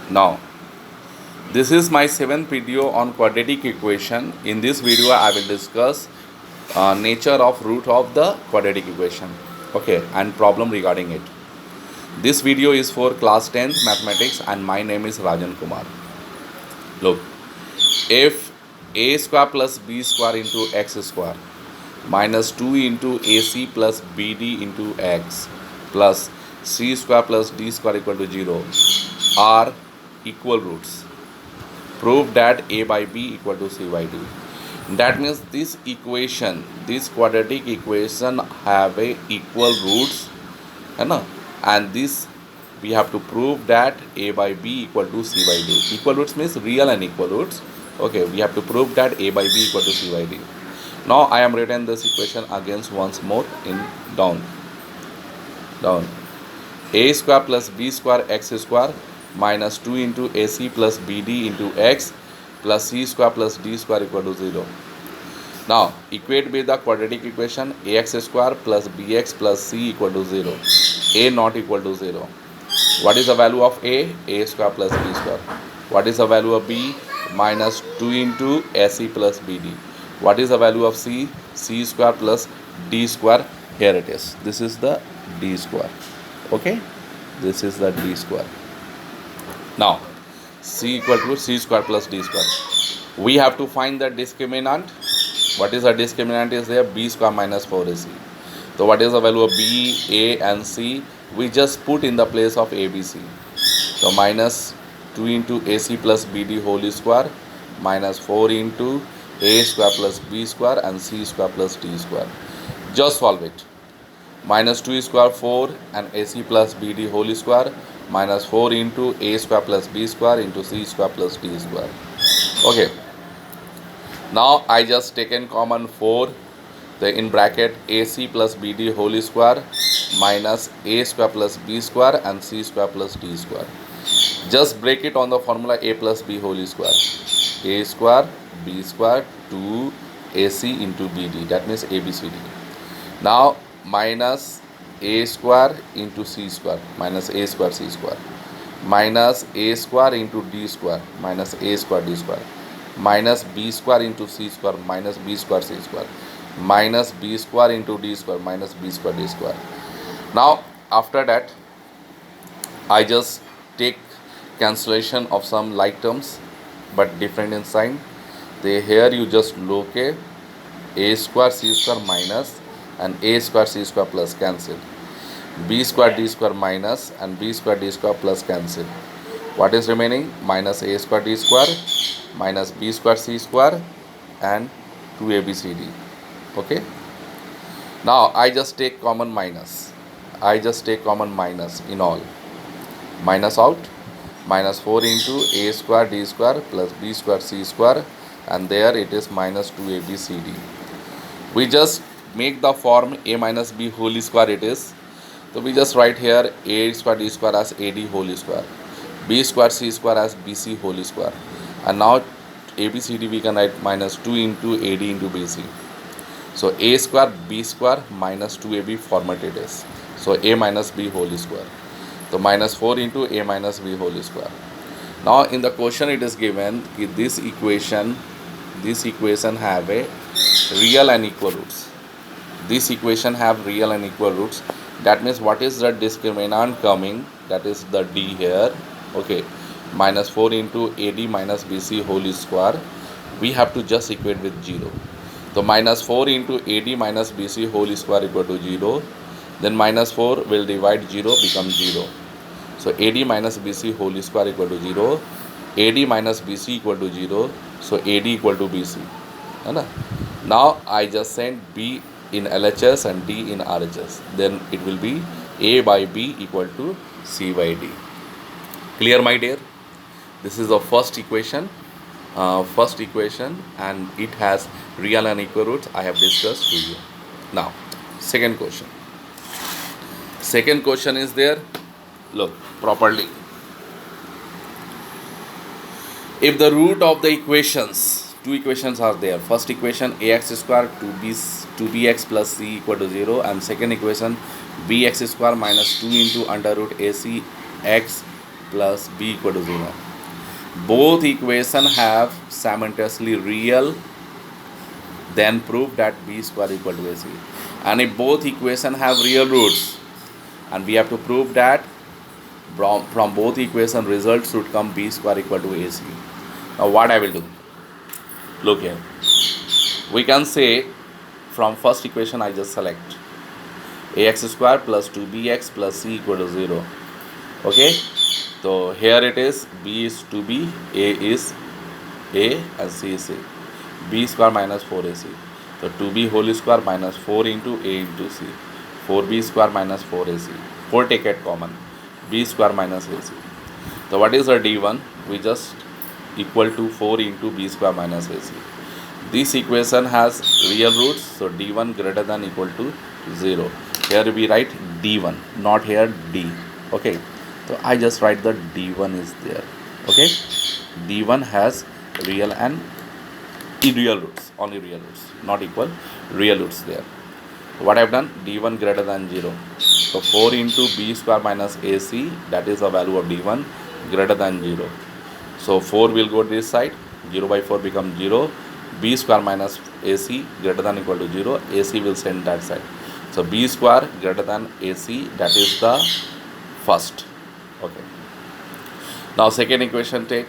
Now, this is my 7th video on quadratic equation. In this video, I will discuss nature of root of the quadratic equation, okay, and problem regarding it. This video is for class 10th mathematics and my name is Rajan Kumar. Look, if a square plus b square into x square minus 2 into ac plus bd into x plus c square plus d square equal to 0 are equal roots, prove that a by b equal to c by d. That means this equation, this quadratic equation have a equal roots, है ना, and this we have to prove that a by b equal to c by d. Equal roots means real and equal roots. Okay, we have to prove that a by b equal to c by d. Now I am written this equation against once more in down. A square plus b square x square minus 2 into ac plus bd into x plus c square plus d square equal to 0. Now equate with the quadratic equation ax square plus bx plus c equal to 0. A not equal to 0. What is the value of a? A square plus b square. What is the value of b? Minus 2 into ac plus bd. What is the value of c? C square plus d square. Here it is. This is the d square. Okay, this is the d square. Now c equal to c square plus d square. We have to find the discriminant. What is the discriminant is there? B square minus 4ac. So what is the value of b, a and c? We just put in the place of a, b, c. So minus 2 into ac plus bd whole square minus 4 into a square plus b square and c square plus d square. Just solve it. Minus 2 square 4 and ac plus bd whole square minus 4 into a square plus b square into c square plus d square. Okay. Now I just taken common 4, in bracket ac plus bd whole square minus a square plus b square and c square plus d square. Just break it on the formula a plus b whole square. A square b square 2 ac into bd, that means abcd. Now minus a square into c square minus a square c square minus a square into d square minus a square d square minus b square into c square minus b square c square minus b square into d square minus b square d square. Now after that I just take cancellation of some like terms but different in sign. Here you just look a square c square minus and a square c square plus cancel, b square d square minus and b square d square plus cancel. What is remaining? Minus a square d square minus b square c square and 2abcd. Okay. Now I just take common minus. In all. Minus out. Minus 4 into a square d square plus b square c square and there it is minus 2abcd. We just make the form a minus b whole square it is. So we just write here a square d square as ad whole square, b square c square as bc whole square, and now abcd we can write minus 2 into ad into bc. So a square b square minus 2ab format it is. So a minus b whole square. So minus 4 into a minus b whole square. Now in the question it is given this equation have a real and equal roots. This equation have real and equal roots. That means what is the discriminant coming? That is the d here. Okay, minus 4 into ad minus bc whole square. We have to just equate with 0. So minus 4 into ad minus bc whole square equal to 0. Then minus 4 will divide 0 becomes 0. So ad minus bc whole square equal to 0. ad minus bc equal to 0. So ad equal to bc. Now I just send b in LHS and d in RHS. Then it will be a by b equal to c by d. Clear, my dear? This is the first equation. And it has real and equal roots. I have discussed to you. Now second question. Second question is there. Look properly. If the root of the equations, two equations are there. First equation ax square 2bx plus c equal to 0 and second equation bx square minus 2 into under root ac x plus b equal to 0. Both equation have simultaneously real, then prove that b square equal to ac. And if both equation have real roots, and we have to prove that from both equation results should come b square equal to ac. Now what I will do, look here, we can say from first equation I just select ax square plus 2bx plus c equal to 0. Okay, so here it is, b is 2b, a is a, and c is c. B square minus 4ac. So 2b whole square minus 4 into a into c. 4b square minus 4ac. 4 take it common. B square minus ac. So what is the d1? We just equal to 4 into b square minus ac. This equation has real roots, so d1 greater than equal to 0. Here we write d1, not here d. Okay, so I just write the d1 is there. Okay, d1 has real and real roots, only real roots, not equal, real roots there. What I have done, d1 greater than 0. So 4 into b square minus ac, that is the value of d1 greater than 0. So 4 will go this side, 0 by 4 becomes 0. B square minus AC greater than equal to 0, AC will send that side. So B square greater than AC, that is the first. Okay. Now second equation, take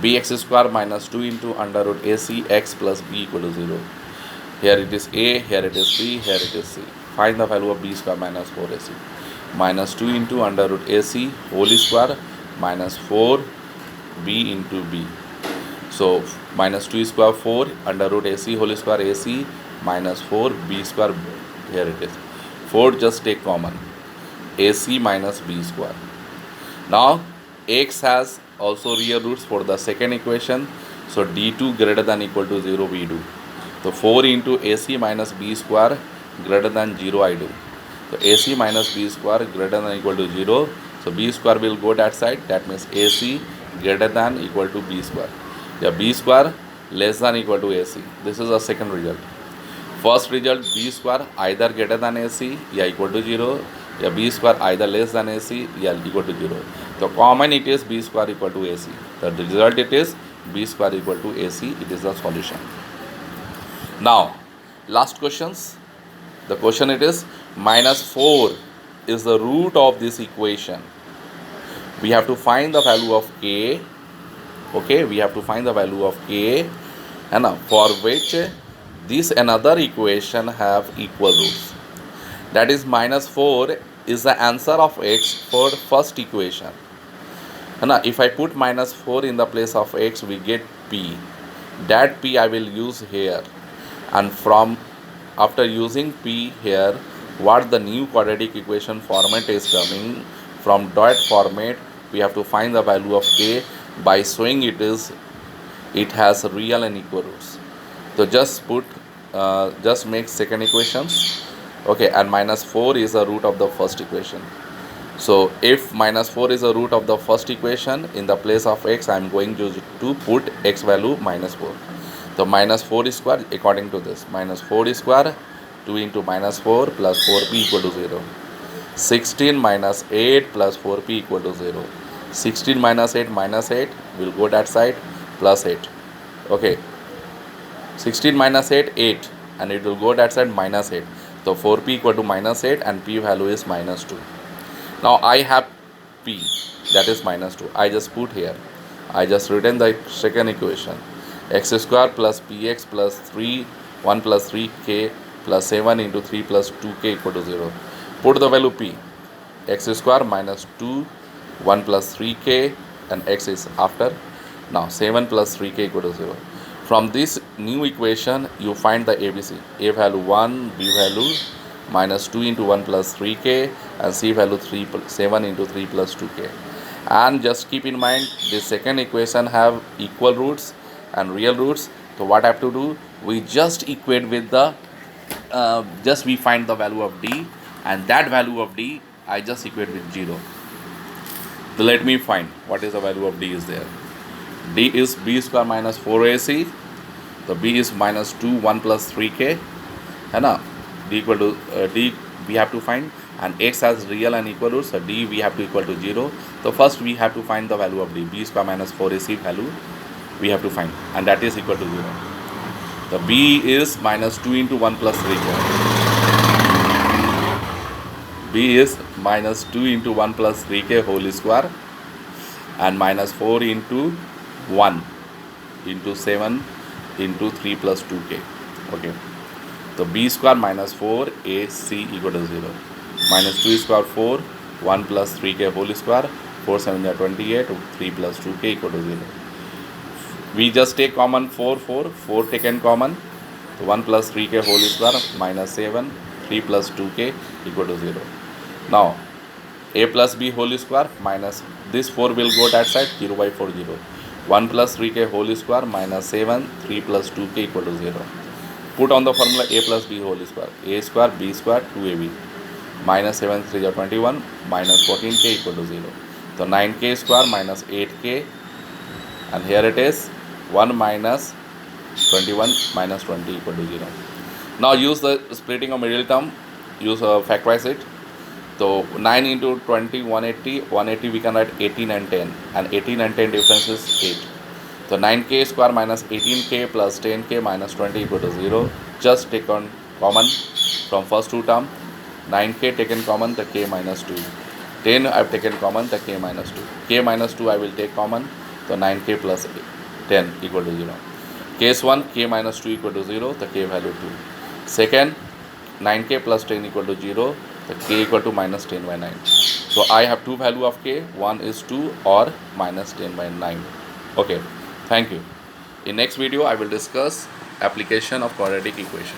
bx square minus 2 into under root AC x plus b equal to 0. Here it is A, here it is B, here it is C. Find the value of b square minus 4AC. Minus 2 into under root AC whole square minus 4b into b. So minus 2 square 4 under root AC whole square AC minus 4 b square, here it is. 4 just take common. AC minus b square. Now x has also real roots for the second equation. So d2 greater than equal to 0 we do. So 4 into AC minus b square greater than 0 I do. So AC minus b square greater than equal to 0. So b square will go that side. That means AC greater than equal to b square. Yeah, b square less than equal to AC. This is the second result. First result, b square either greater than AC, yeah, equal to 0. Yeah, b square either less than AC, yeah, equal to 0. So common it is b square equal to AC. The result it is b square equal to AC. It is the solution. Now, last questions. The question it is minus 4 is the root of this equation. We have to find the value of k. Okay, we have to find the value of k, and for which this another equation have equal roots. That is minus 4 is the answer of x for first equation. And if I put minus 4 in the place of x, we get p. That p I will use here, and from after using p here, what the new quadratic equation format is coming from dot format, we have to find the value of k by showing it has real and equal roots. So just make second equations. Okay, and minus 4 is the root of the first equation. So if minus 4 is the root of the first equation, in the place of x I am going to put x value minus 4. So minus 4 square according to this, minus 4 square 2 into minus 4 plus 4p equal to 0. 16 minus 8 plus 4p equal to 0. 16 minus 8 will go that side, plus 8. Okay, 16 minus 8 8, and it will go that side minus 8. So 4p equal to minus 8 and p value is minus 2. Now I have p, that is minus 2. I just put here, I just written the second equation, x square plus px plus 3 1 plus 3k plus 7 into 3 plus 2k equal to 0. Put the value p, x square minus 2 1 plus 3k, and x is after. Now 7 plus 3k equal to 0. From this new equation you find the ABC. A value 1, B value minus 2 into 1 plus 3k, and C value 7 into 3 plus 2k. And just keep in mind this second equation have equal roots and real roots. So what I have to do, we just equate with the we find the value of D, and that value of D I just equate with 0. So let me find what is the value of D is there. D is b square minus 4ac. So b is minus 2 1 plus 3k, and d equal to d we have to find and x has real and equal roots, so d we have to equal to 0. So first we have to find the value of d. B square minus 4ac value we have to find, and that is equal to 0. The b is minus 2 into 1 plus 3k. b is minus 2 into 1 plus 3k whole square and minus 4 into 1 into 7 into 3 plus 2k. Okay. So b square minus 4 ac equal to 0. Minus 2 square 4, 1 plus 3k whole square, 4 7 are 28, 3 plus 2k equal to 0. We just take common 4 taken common. So 1 plus 3k whole square minus 7, 3 plus 2k equal to 0. Now a plus b whole square minus this 4 will go that side, 0 by 4 0. 1 plus 3k whole square minus 7, 3 plus 2k equal to 0. Put on the formula a plus b whole square, a square b square 2ab, minus 7 3 are 21, minus 14k equal to 0. So 9k square minus 8k, and here it is 1 minus 21 minus 20 equal to 0. Now use the splitting of middle term, use factorize it. So 9 into 20, 180, 180 we can write 18 and 10, and 18 and 10 difference is 8. So 9k square minus 18k plus 10k minus 20 equal to 0. Just take on common from first two term. 9k taken common, the k minus 2. 10 I have taken common, the k minus 2. K minus 2 I will take common, so 9k plus 10 equal to 0. Case 1, k minus 2 equal to 0, the k value 2. Second, 9k plus 10 equal to 0, the k equal to minus 10 by 9. So I have two value of k, one is 2 or minus 10 by 9. Okay, thank you. In next video I will discuss application of quadratic equation.